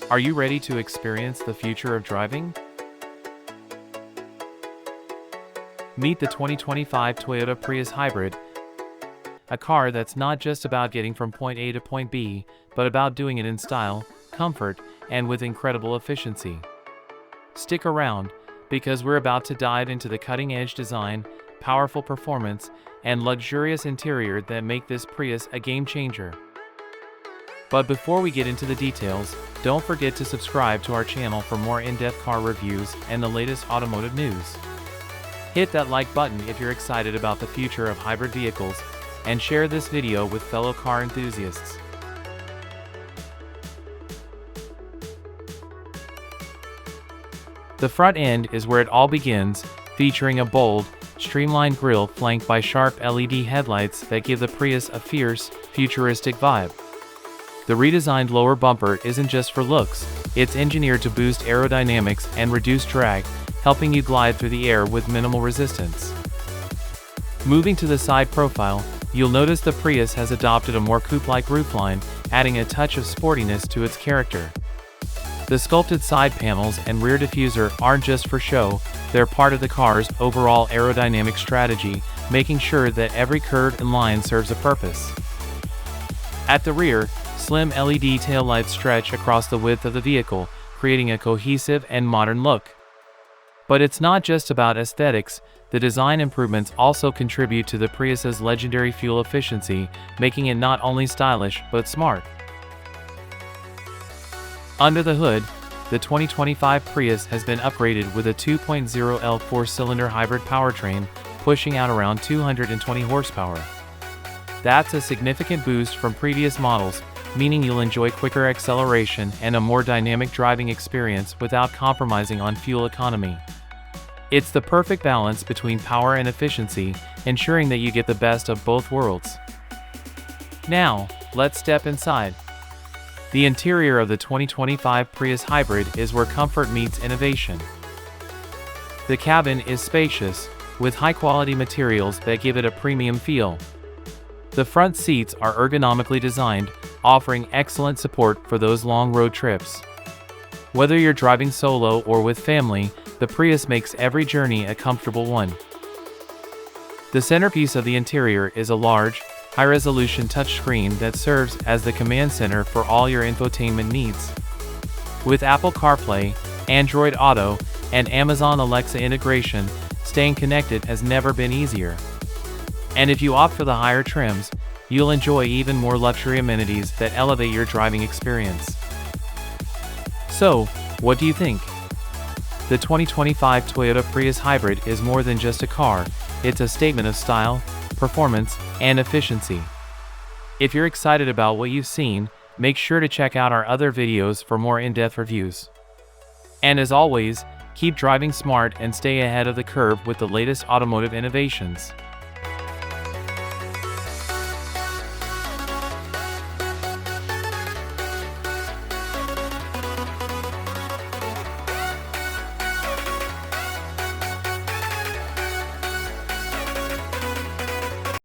Are you ready to experience the future of driving? Meet the 2025 Toyota Prius Hybrid, a car that's not just about getting from point A to point B, but about doing it in style, comfort, and with incredible efficiency. Stick around, because we're about to dive into the cutting-edge design, powerful performance, and luxurious interior that make this Prius a game-changer. But before we get into the details, don't forget to subscribe to our channel for more in-depth car reviews and the latest automotive news. Hit that like button if you're excited about the future of hybrid vehicles, and share this video with fellow car enthusiasts. The front end is where it all begins, featuring a bold, streamlined grille flanked by sharp LED headlights that give the Prius a fierce, futuristic vibe. The redesigned lower bumper isn't just for looks, it's engineered to boost aerodynamics and reduce drag, helping you glide through the air with minimal resistance. Moving to the side profile, you'll notice the Prius has adopted a more coupe-like roofline, adding a touch of sportiness to its character. The sculpted side panels and rear diffuser aren't just for show, they're part of the car's overall aerodynamic strategy, making sure that every curve and line serves a purpose. At the rear, slim LED taillights stretch across the width of the vehicle, creating a cohesive and modern look. But it's not just about aesthetics, the design improvements also contribute to the Prius's legendary fuel efficiency, making it not only stylish but smart. Under the hood, the 2025 Prius has been upgraded with a 2.0L four-cylinder hybrid powertrain, pushing out around 220 horsepower. That's a significant boost from previous models, meaning you'll enjoy quicker acceleration and a more dynamic driving experience without compromising on fuel economy. It's the perfect balance between power and efficiency, ensuring that you get the best of both worlds. Now, let's step inside. The interior of the 2025 Prius Hybrid is where comfort meets innovation. The cabin is spacious, with high-quality materials that give it a premium feel. The front seats are ergonomically designed, offering excellent support for those long road trips. Whether you're driving solo or with family, the Prius makes every journey a comfortable one. The centerpiece of the interior is a large, high-resolution touchscreen that serves as the command center for all your infotainment needs. With Apple CarPlay, Android Auto, and Amazon Alexa integration, staying connected has never been easier. And if you opt for the higher trims, you'll enjoy even more luxury amenities that elevate your driving experience. So, what do you think? The 2025 Toyota Prius Hybrid is more than just a car, it's a statement of style, performance, and efficiency. If you're excited about what you've seen, make sure to check out our other videos for more in-depth reviews. And as always, keep driving smart and stay ahead of the curve with the latest automotive innovations.